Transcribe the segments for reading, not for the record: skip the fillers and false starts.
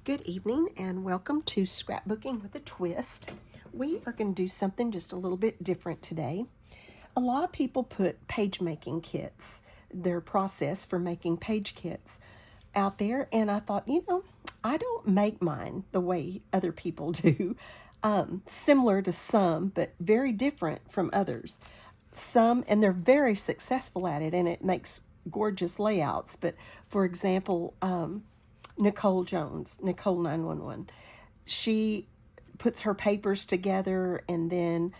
Good evening and welcome to Scrapbooking with a Twist. We are going to do something just a little bit different today. A lot of people put page making kits, their process for making page kits out there, and I thought, I don't make mine the way other people do. Similar to some, but very different from others. Some, and they're very successful at it, and it makes gorgeous layouts. But for example, Nicole Jones, Nicole 911. She puts her papers together and then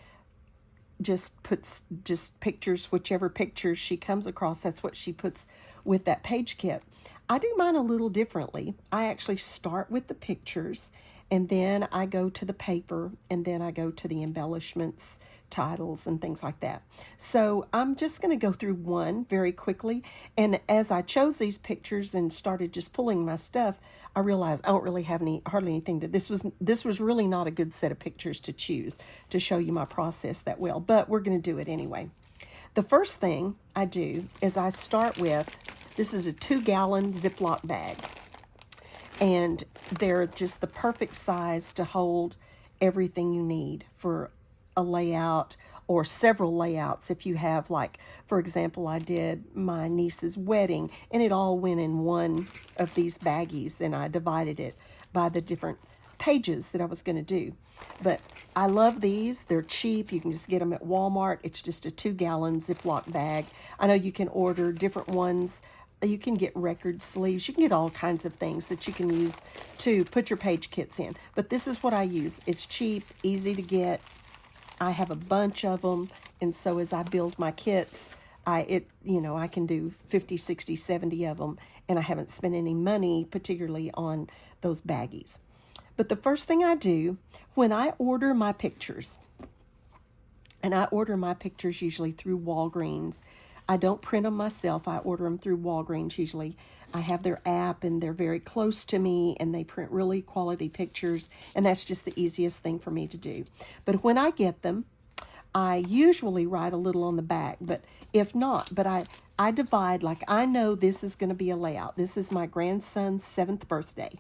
just puts just pictures, whichever pictures she comes across, that's what she puts with that page kit. I do mine a little differently. I actually start with the pictures and then I go to the paper and then I go to the embellishments, titles, and things like that. So I'm just going to go through one very quickly. And as I chose these pictures and started just pulling my stuff, I realized I don't really have hardly anything to, this was really not a good set of pictures to choose to show you my process that well, but we're going to do it anyway. The first thing I do is I start with, this is a 2-gallon Ziploc bag. And they're just the perfect size to hold everything you need for a layout or several layouts. If you have, like, for example, I did my niece's wedding and it all went in one of these baggies and I divided it by the different pages that I was going to do. But I love these. They're cheap. You can just get them at Walmart. It's just a 2-gallon Ziploc bag. I know you can order different ones. You can get record sleeves. You can get all kinds of things that you can use to put your page kits in. But this is what I use. It's cheap, easy to get. I have a bunch of them. And so as I build my kits, I can do 50, 60, 70 of them. And I haven't spent any money, particularly on those baggies. But the first thing I do when I order my pictures, and I order my pictures usually through Walgreens. I don't print them myself. I order them through Walgreens usually. I have their app and they're very close to me and they print really quality pictures, and that's just the easiest thing for me to do. But when I get them, I usually write a little on the back, but if not, I divide, like I know this is going to be a layout. This is my grandson's 7th birthday.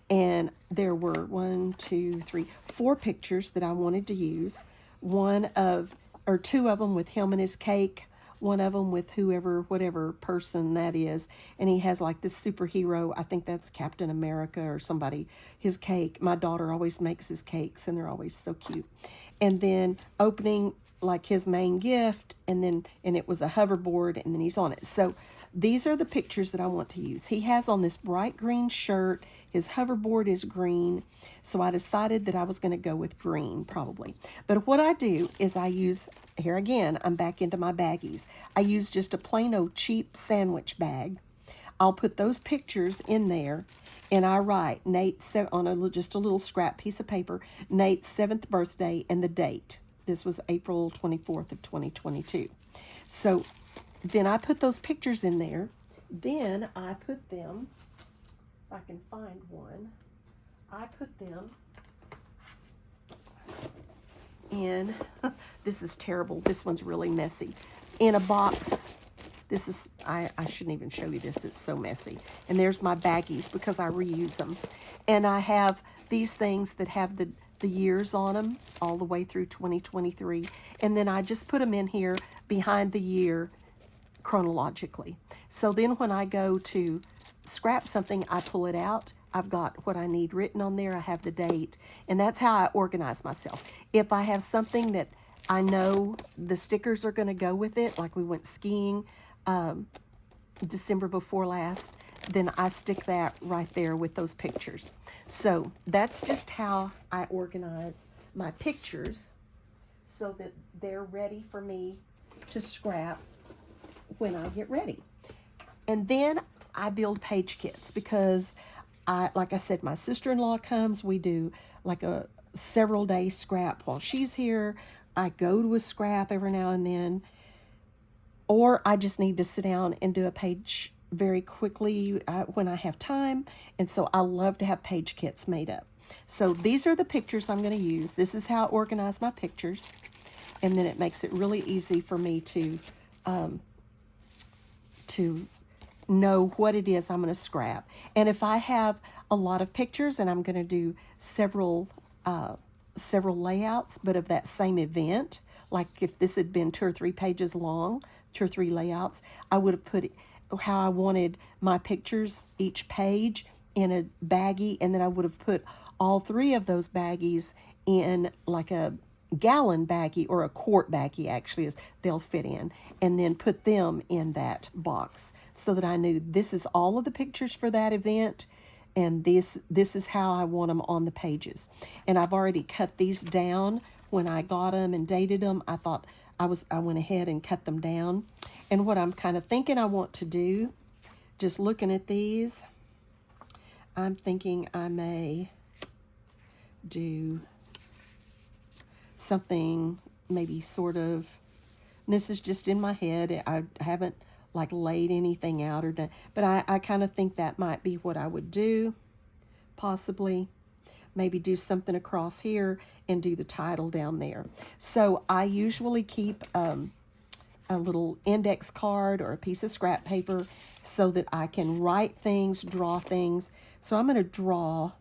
And there were 4 pictures that I wanted to use. Two of them with him and his cake. One of them with whatever person that is. And he has like this superhero, I think that's Captain America or somebody, his cake. My daughter always makes his cakes and they're always so cute. And then opening like his main gift, and it was a hoverboard, and then he's on it. So these are the pictures that I want to use. He has on this bright green shirt. His hoverboard is green. So I decided that I was going to go with green probably. But what I do is I use, here again, I'm back into my baggies. I use just a plain old cheap sandwich bag. I'll put those pictures in there and I write Nate on just a little scrap piece of paper, Nate's 7th birthday and the date. This was April 24th of 2022. So then I put those pictures in there. Then I put them, if I can find one, I put them in, this is terrible. This one's really messy. In a box. This is, I shouldn't even show you this. It's so messy. And there's my baggies because I reuse them. And I have these things that have the years on them all the way through 2023. And then I just put them in here behind the year chronologically. So then when I go to scrap something, I pull it out. I've got what I need written on there. I have the date. And that's how I organize myself. If I have something that I know the stickers are going to go with it, like we went skiing December before last, then I stick that right there with those pictures. So that's just how I organize my pictures so that they're ready for me to scrap when I get ready. And then I build page kits because like I said, my sister-in-law comes. We do like a several day scrap while she's here. I go to a scrap every now and then, or I just need to sit down and do a page very quickly when I have time. And so I love to have page kits made up. So these are the pictures I'm going to use. This is how I organize my pictures. And then it makes it really easy for me to know what it is I'm going to scrap. And if I have a lot of pictures and I'm going to do several layouts, but of that same event, like if this had been 2 or 3 pages long, 2 or 3 layouts, I would have put how I wanted my pictures, each page, in a baggie, and then I would have put all 3 of those baggies in like a gallon baggie, or a quart baggie actually is they'll fit in, and then put them in that box so that I knew this is all of the pictures for that event, and this is how I want them on the pages. And I've already cut these down when I got them and dated them. I thought I went ahead and cut them down. And what I'm kind of thinking I want to do, just looking at these, I'm thinking I may do something maybe sort of, this is just in my head, I haven't like laid anything out or done, but I kind of think that might be what I would do, possibly. Maybe do something across here and do the title down there. So I usually keep a little index card or a piece of scrap paper so that I can write things, draw things. So I'm going to draw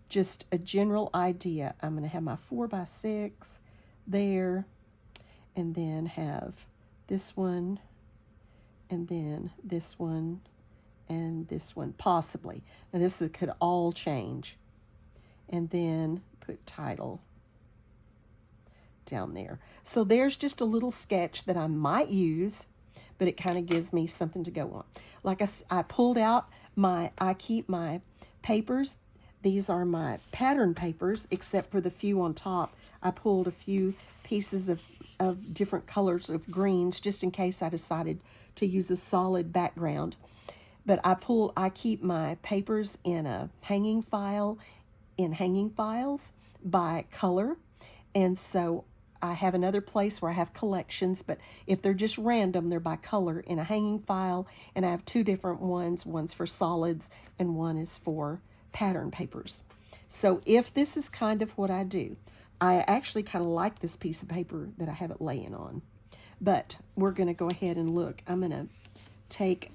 just a general idea. I'm going to have my 4x6 there, and then have this one, and then this one, and this one, possibly. And this could all change. And then put title down there. So there's just a little sketch that I might use, but it kind of gives me something to go on. Like I pulled out I keep my papers. These are my pattern papers, except for the few on top. I pulled a few pieces of different colors of greens, just in case I decided to use a solid background. But I keep my papers in a hanging file, in hanging files by color. And so I have another place where I have collections, but if they're just random, they're by color in a hanging file. And I have 2 different ones. One's for solids and one is for pattern papers. So if this is kind of what I do, I actually kind of like this piece of paper that I have it laying on. But we're going to go ahead and look. I'm going to take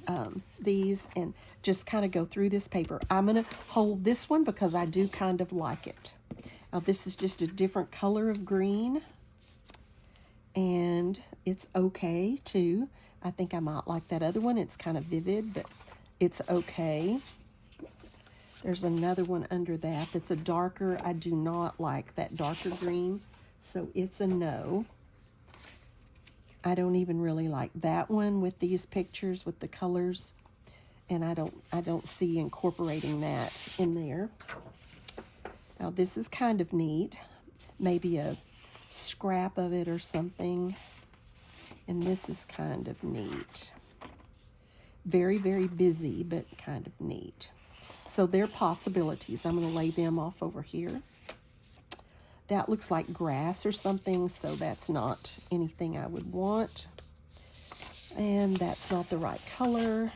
these and just kind of go through this paper. I'm going to hold this one because I do kind of like it. Now this is just a different color of green, and it's okay too. I think I might like that other one. It's kind of vivid, but it's okay. There's another one under that that's a darker. I do not like that darker green, so it's a no. I don't even really like that one with these pictures with the colors, and I don't see incorporating that in there. Now this is kind of neat, maybe a scrap of it or something, and this is kind of neat. Very, very busy, but kind of neat. So they're possibilities. I'm going to lay them off over here. That looks like grass or something, so that's not anything I would want. And that's not the right color.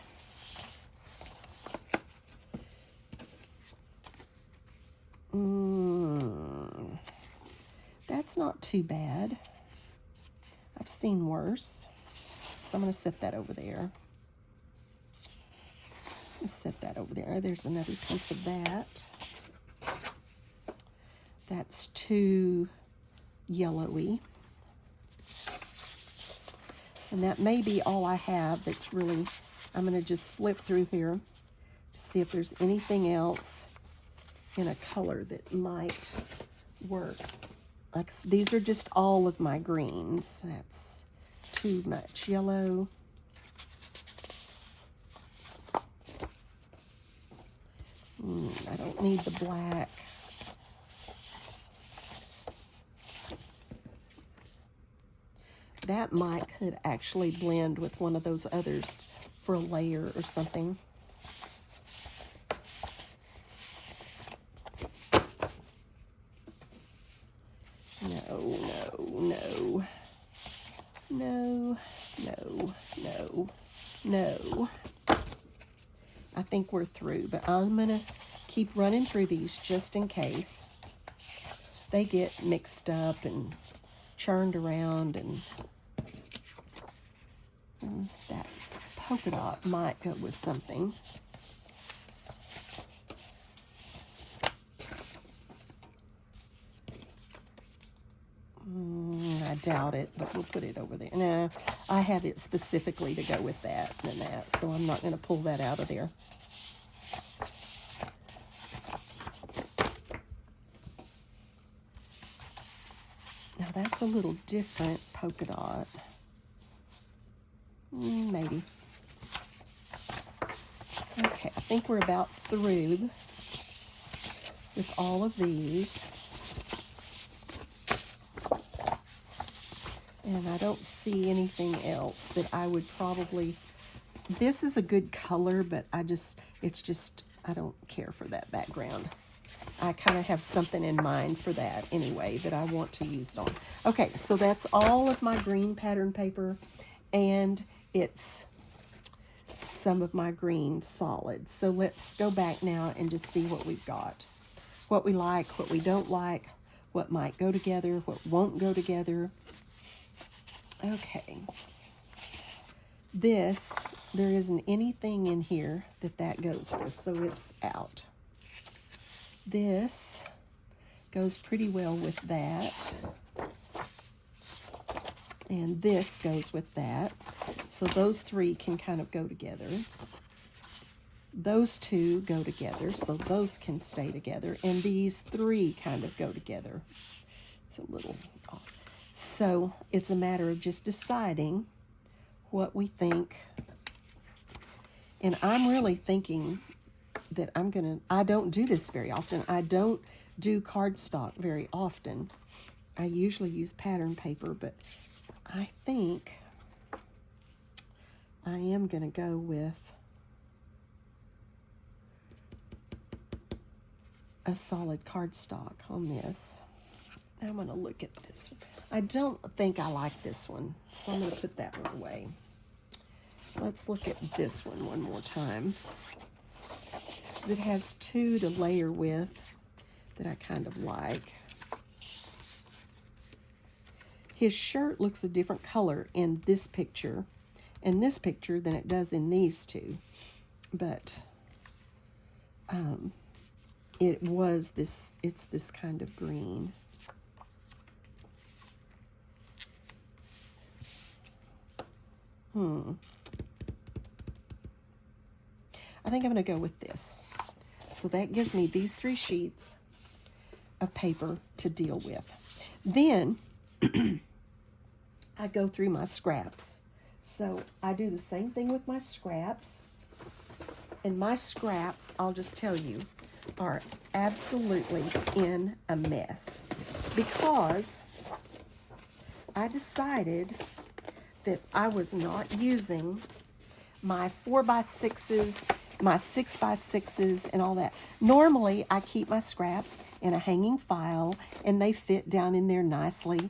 That's not too bad. I've seen worse. So I'm going to set that over there. Let's set that over there. There's another piece of that. That's too yellowy. And that may be all I have that's really, I'm going to just flip through here to see if there's anything else in a color that might work. Like, these are just all of my greens. That's too much yellow. I don't need the black. That could actually blend with one of those others for a layer or something. No. I think we're through, but I'm going to keep running through these just in case they get mixed up and churned around, and that polka dot might go with something. I doubt it, but we'll put it over there. No, I have it specifically to go with that and that, so I'm not going to pull that out of there. Now that's a little different polka dot. Maybe. Okay, I think we're about through with all of these. And I don't see anything else that I would probably, this is a good color, but I don't care for that background. I kind of have something in mind for that anyway that I want to use it on. Okay, so that's all of my green pattern paper, and it's some of my green solids. So let's go back now and just see what we've got. What we like, what we don't like, what might go together, what won't go together. Okay, this, there isn't anything in here that goes with, so it's out. This goes pretty well with that, and this goes with that, so those three can kind of go together. Those two go together, so those can stay together, and these three kind of go together. It's a little off. So it's a matter of just deciding what we think. And I'm really thinking that I don't do this very often. I don't do cardstock very often. I usually use pattern paper, but I think I am going to go with a solid cardstock on this. I'm going to look at this one. I don't think I like this one, so I'm going to put that one away. Let's look at this one more time. It has two to layer with that I kind of like. His shirt looks a different color in this picture than it does in these two. But it's this kind of green. I think I'm going to go with this. So that gives me these 3 sheets of paper to deal with. Then I go through my scraps. So I do the same thing with my scraps. And my scraps, I'll just tell you, are absolutely in a mess. Because I decided that I was not using my 4x6s, my 6x6s, and all that. Normally, I keep my scraps in a hanging file, and they fit down in there nicely.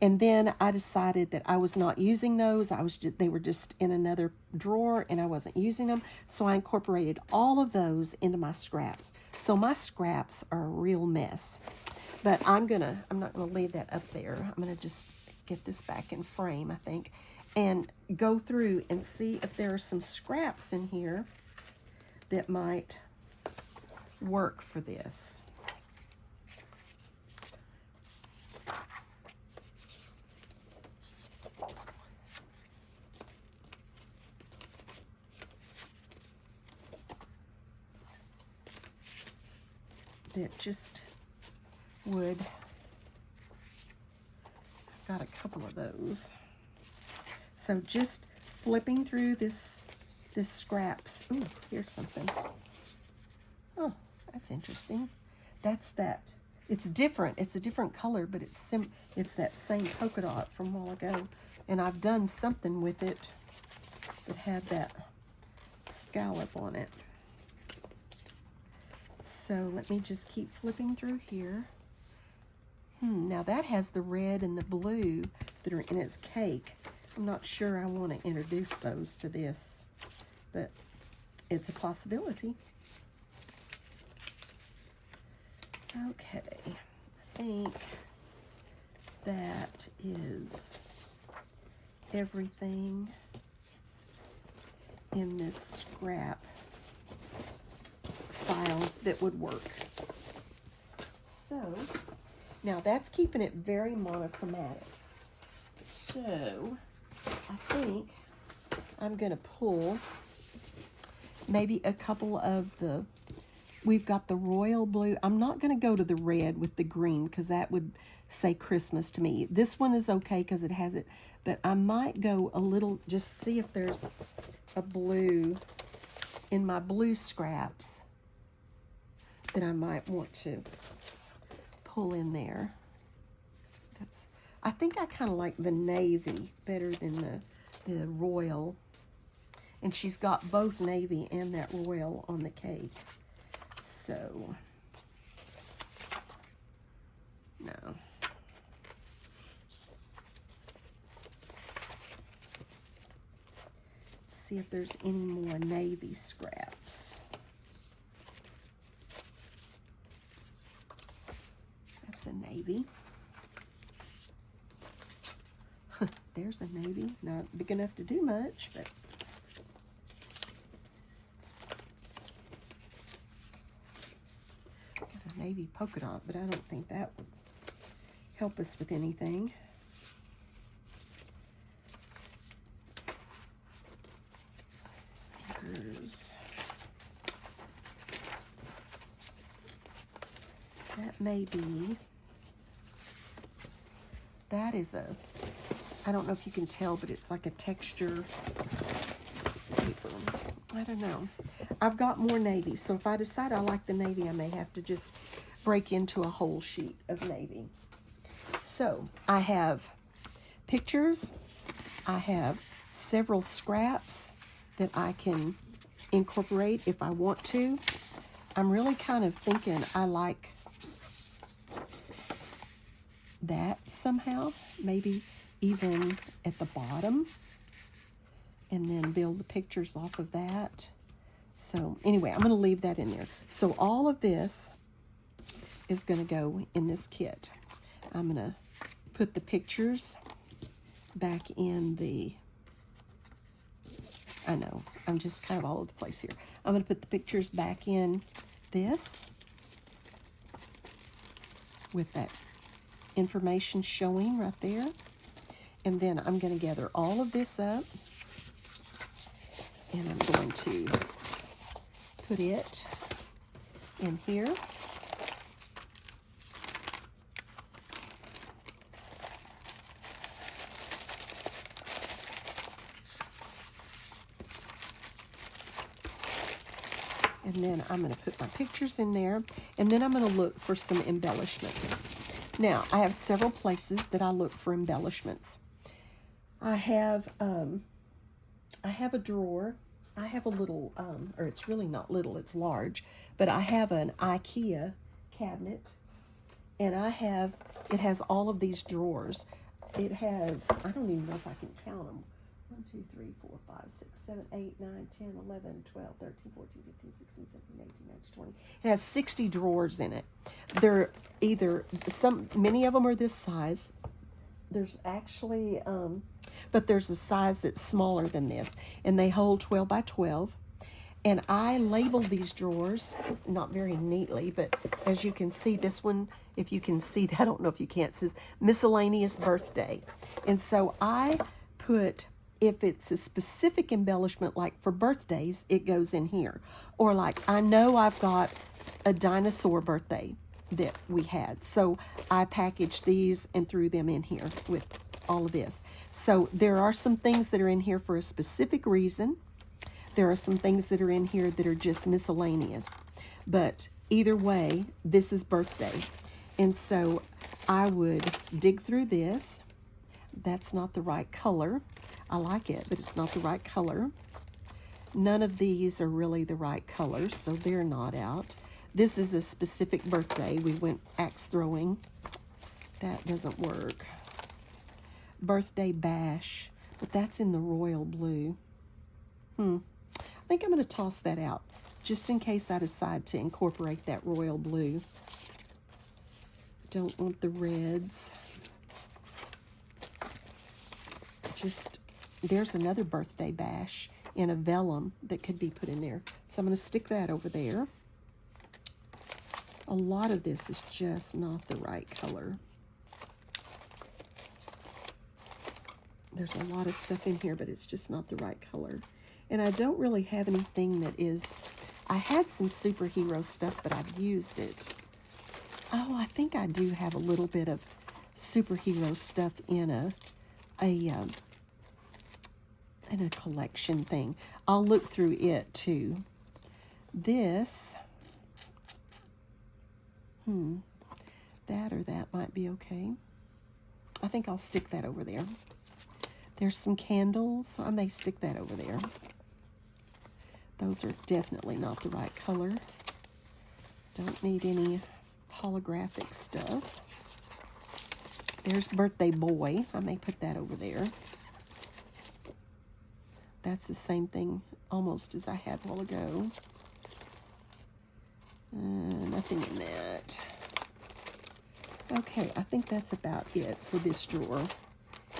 And then I decided that I was not using those. They were just in another drawer, and I wasn't using them. So I incorporated all of those into my scraps. So my scraps are a real mess. But I'm not gonna leave that up there. I'm gonna just get this back in frame, I think, and go through and see if there are some scraps in here that might work for this. That just would, I've got a couple of those. So just flipping through this scraps. Ooh, here's something. Oh, that's interesting. That's that. It's different. It's a different color, but it's that same polka dot from a while ago. And I've done something with it that had that scallop on it. So let me just keep flipping through here. Now that has the red and the blue that are in its cake. I'm not sure I want to introduce those to this, but it's a possibility. Okay, I think that is everything. in this scrap file that would work. So, now that's keeping it very monochromatic. So, I think I'm going to pull maybe a couple of we've got the royal blue. I'm not going to go to the red with the green because that would say Christmas to me. This one is okay because it has it, but I might go a little, just see if there's a blue in my blue scraps that I might want to pull in there. I think I kind of like the navy better than the royal. And she's got both navy and that royal on the cake. So, no. See if there's any more navy scraps. That's a navy. There's a navy. Not big enough to do much, but got a navy polka dot, but I don't think that would help us with anything. That may be, that is I don't know if you can tell, but it's like a texture paper. I don't know. I've got more navy, so if I decide I like the navy, I may have to just break into a whole sheet of navy. So I have pictures. I have several scraps that I can incorporate if I want to. I'm really kind of thinking I like that somehow, maybe even at the bottom, and then build the pictures off of that. So anyway, I'm going to leave that in there. So all of this is going to go in this kit. I'm going to put the pictures back in the, I know, I'm just kind of all over the place here. I'm going to put the pictures back in this with that information showing right there. And then I'm going to gather all of this up, and I'm going to put it in here. And then I'm going to put my pictures in there, and then I'm going to look for some embellishments. Now, I have several places that I look for embellishments. I have a drawer. I have a little, or it's really not little, it's large, but I have an IKEA cabinet, and it has all of these drawers. It has, I don't even know if I can count them. 1, 2, 3, 4, 5, 6, 7, 8, 9, 10, 11, 12, 13, 14, 15, 16, 17, 18, 19, 20. It has 60 drawers in it. They're either, many of them are this size. There's actually, but there's a size that's smaller than this, and they hold 12 by 12. And I label these drawers, not very neatly, but as you can see, this one, if you can see that, I don't know if you can, it says miscellaneous birthday. And so I put, if it's a specific embellishment, like for birthdays, it goes in here. Or like, I know I've got a dinosaur birthday that we had, so I packaged these and threw them in here with all of this. So there are some things that are in here for a specific reason. There are some things that are in here that are just miscellaneous. But either way, this is birthday. And so I would dig through this. That's not the right color. I like it, but it's not the right color. None of these are really the right color, so they're not out. This is a specific birthday. We went axe throwing. That doesn't work. Birthday bash, but that's in the royal blue. I think I'm going to toss that out, just in case I decide to incorporate that royal blue. Don't want the reds. There's another birthday bash in a vellum that could be put in there. So I'm going to stick that over there. A lot of this is just not the right color. There's a lot of stuff in here, but it's just not the right color. And I don't really have anything that is... I had some superhero stuff, but I've used it. Oh, I think I do have a little bit of superhero stuff in a collection thing. I'll look through it too. This, that or that might be okay. I think I'll stick that over there. There's some candles. I may stick that over there. Those are definitely not the right color. Don't need any holographic stuff. There's Birthday Boy. I may put that over there. That's the same thing almost as I had a while ago. Nothing in that. Okay, I think that's about it for this drawer.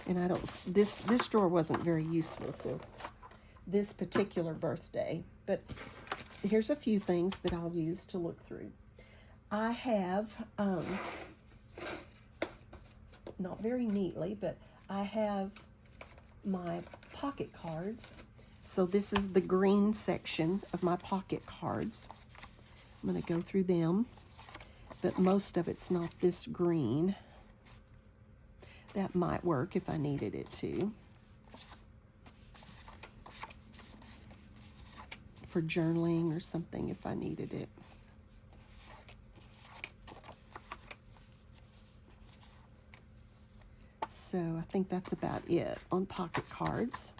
And I don't, this drawer wasn't very useful for this particular birthday, but here's a few things that I'll use to look through. I have, not very neatly, but I have my pocket cards. So this is the green section of my pocket cards. I'm going to go through them, but most of it's not this green. That might work if I needed it to. For journaling or something if I needed it. So I think that's about it on pocket cards.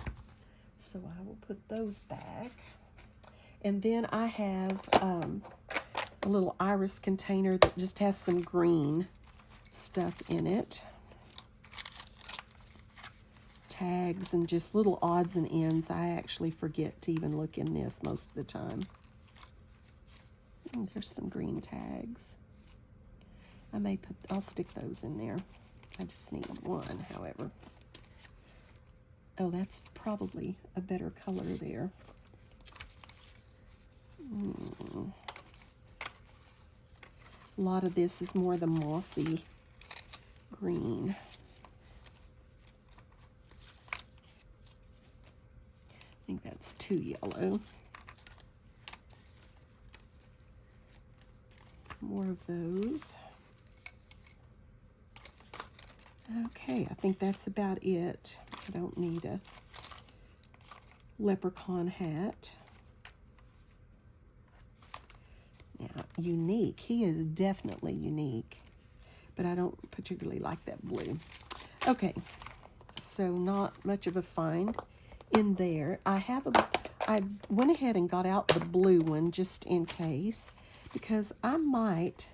So I will put those back. And then I have a little iris container that just has some green stuff in it. Tags and just little odds and ends. I actually forget to even look in this most of the time. And there's some green tags. I'll stick those in there. I just need one, however. Oh, that's probably a better color there. A lot of this is more the mossy green. I think that's too yellow. More of those. Okay, I think that's about it. I don't need a leprechaun hat. Now, unique. He is definitely unique, but I don't particularly like that blue. Okay, so not much of a find in there. I went ahead and got out the blue one just in case, because I might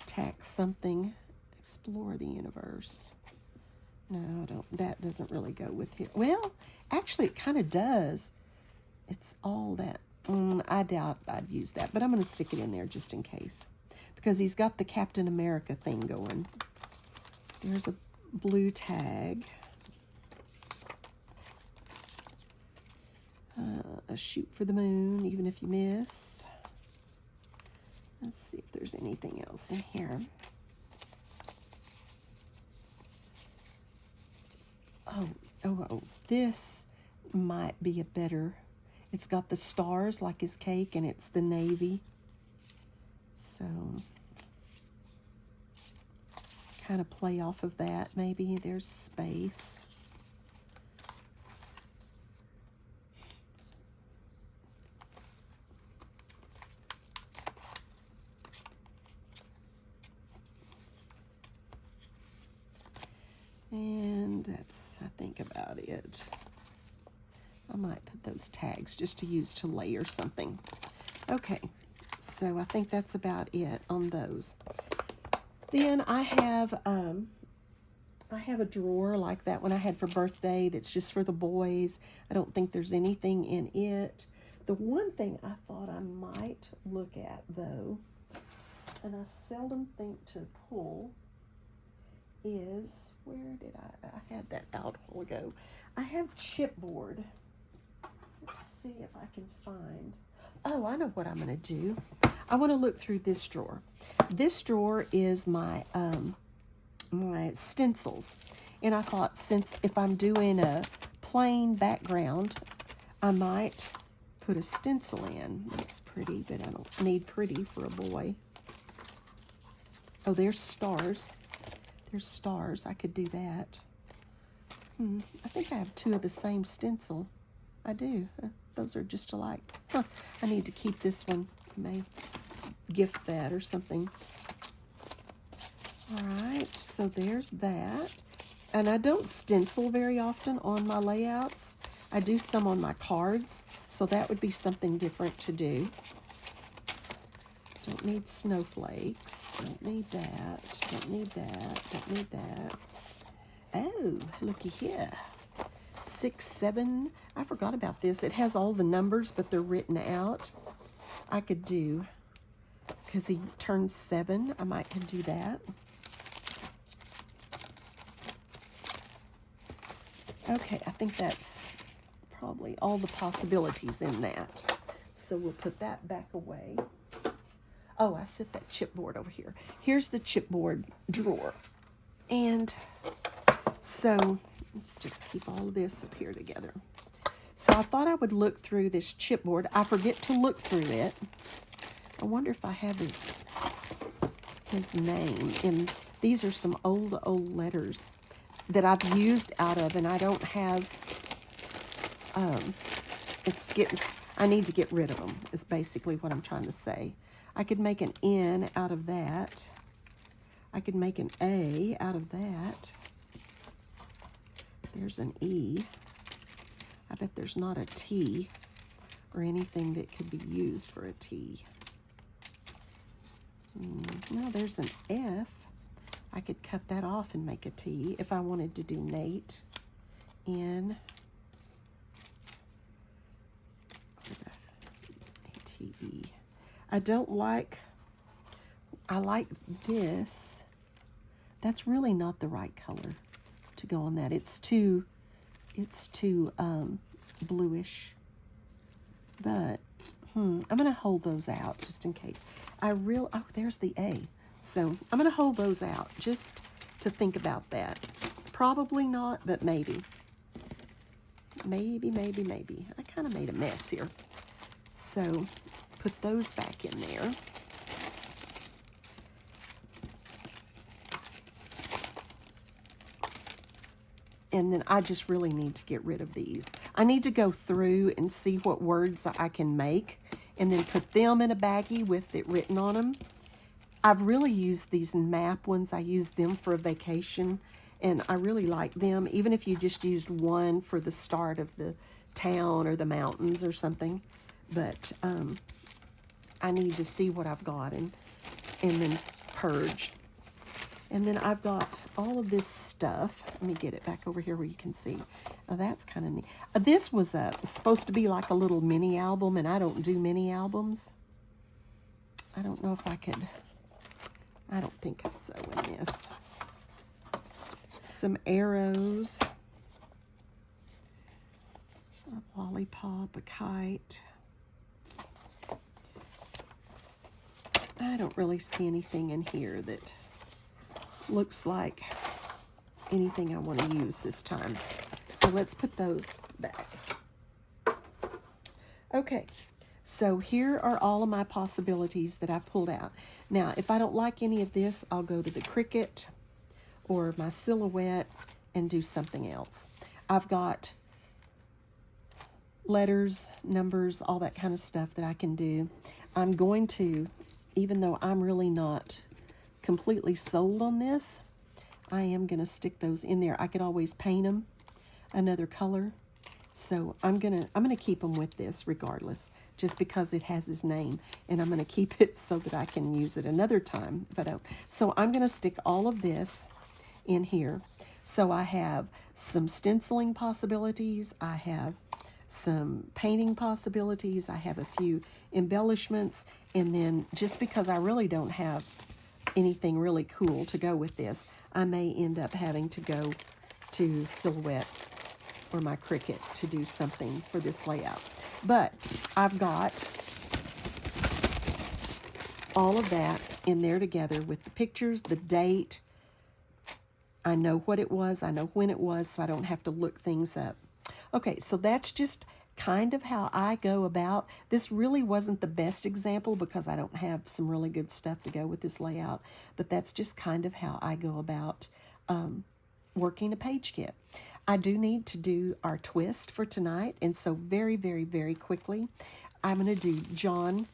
tack something. Explore the universe. No, that doesn't really go with it. Well, actually it kind of does. It's all that. I doubt I'd use that, but I'm going to stick it in there just in case, because he's got the Captain America thing going. There's a blue tag. A shoot for the moon, even if you miss. Let's see if there's anything else in here. Oh, this might be a better, it's got the stars like his cake, and it's the navy. So, kind of play off of that, maybe. There's space. And that's, I think, about it. I might put those tags just to use to layer something. Okay, so I think that's about it on those. Then I have a drawer like that one I had for birthday that's just for the boys. I don't think there's anything in it. The one thing I thought I might look at, though, and I seldom think to pull, is, where did I had that out a while ago. I have chipboard. Let's see if I can find, oh, I know what I'm going to do. I want to look through this drawer. This drawer is my my stencils. And I thought, since if I'm doing a plain background, I might put a stencil in. That's pretty, but I don't need pretty for a boy. Oh, there's stars. There's stars. I could do that. I think I have two of the same stencil. I do. Those are just alike. Huh. I need to keep this one. I may gift that or something. All right, so there's that. And I don't stencil very often on my layouts. I do some on my cards, so that would be something different to do. Don't need snowflakes. Don't need that. Don't need that. Don't need that. Oh, looky here. 6, 7. I forgot about this. It has all the numbers, but they're written out. I could do, because he turned 7, I might could do that. Okay, I think that's probably all the possibilities in that. So we'll put that back away. Oh, I set that chipboard over here. Here's the chipboard drawer. And so let's just keep all of this up here together. So I thought I would look through this chipboard. I forget to look through it. I wonder if I have his name. And these are some old letters that I've used out of, and I don't have, I need to get rid of them, is basically what I'm trying to say. I could make an N out of that. I could make an A out of that. There's an E. I bet there's not a T or anything that could be used for a T. No, there's an F. I could cut that off and make a T if I wanted to do Nate. N. A-T-E. I don't like, I like this. That's really not the right color to go on that. It's too bluish. But, I'm going to hold those out just in case. Oh, there's the A. So I'm going to hold those out just to think about that. Probably not, but maybe. Maybe. I kind of made a mess here. So put those back in there. And then I just really need to get rid of these. I need to go through and see what words I can make and then put them in a baggie with it written on them. I've really used these map ones. I used them for a vacation, and I really like them, even if you just used one for the start of the town or the mountains or something. But I need to see what I've got and then purge. And then I've got all of this stuff. Let me get it back over here where you can see. Oh, that's kind of neat. This was supposed to be like a little mini album, and I don't do mini albums. I don't know if I could. I don't think so in this. Some arrows. A lollipop, a kite. I don't really see anything in here that looks like anything I want to use this time. So let's put those back. Okay, so here are all of my possibilities that I pulled out. Now, if I don't like any of this, I'll go to the Cricut or my Silhouette and do something else. I've got letters, numbers, all that kind of stuff that I can do. I'm going to, even though I'm really not completely sold on this, I am going to stick those in there. I could always paint them another color. So I'm gonna keep them with this regardless, just because it has his name, and I'm gonna keep it so that I can use it another time if I don't. So I'm gonna stick all of this in here. So I have some stenciling possibilities, I have some painting possibilities, I have a few embellishments, and then just because I really don't have anything really cool to go with this, I may end up having to go to Silhouette or my Cricut to do something for this layout. But I've got all of that in there together with the pictures, the date. I know what it was. I know when it was, so I don't have to look things up. Okay, so that's just kind of how I go about. This really wasn't the best example because I don't have some really good stuff to go with this layout, but that's just kind of how I go about working a page kit. I do need to do our twist for tonight, and so very, very, very quickly, I'm going to do John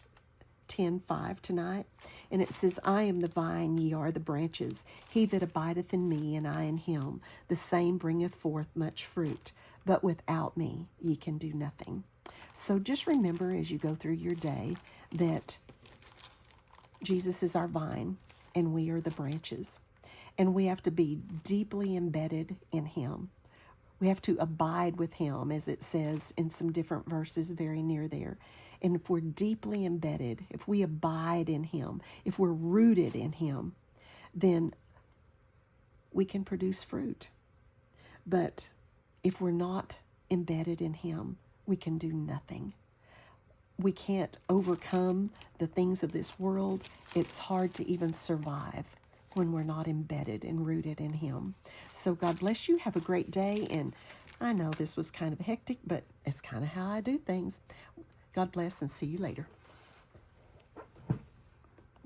10:5 tonight, and it says, I am the vine, ye are the branches. He that abideth in me, and I in him, the same bringeth forth much fruit. But without me, ye can do nothing. So just remember as you go through your day that Jesus is our vine, and we are the branches. And we have to be deeply embedded in him. We have to abide with him, as it says in some different verses very near there. And if we're deeply embedded, if we abide in him, if we're rooted in him, then we can produce fruit. But if we're not embedded in him, we can do nothing. We can't overcome the things of this world. It's hard to even survive when we're not embedded and rooted in him. So God bless you. Have a great day. And I know this was kind of hectic, but it's kind of how I do things. God bless and see you later.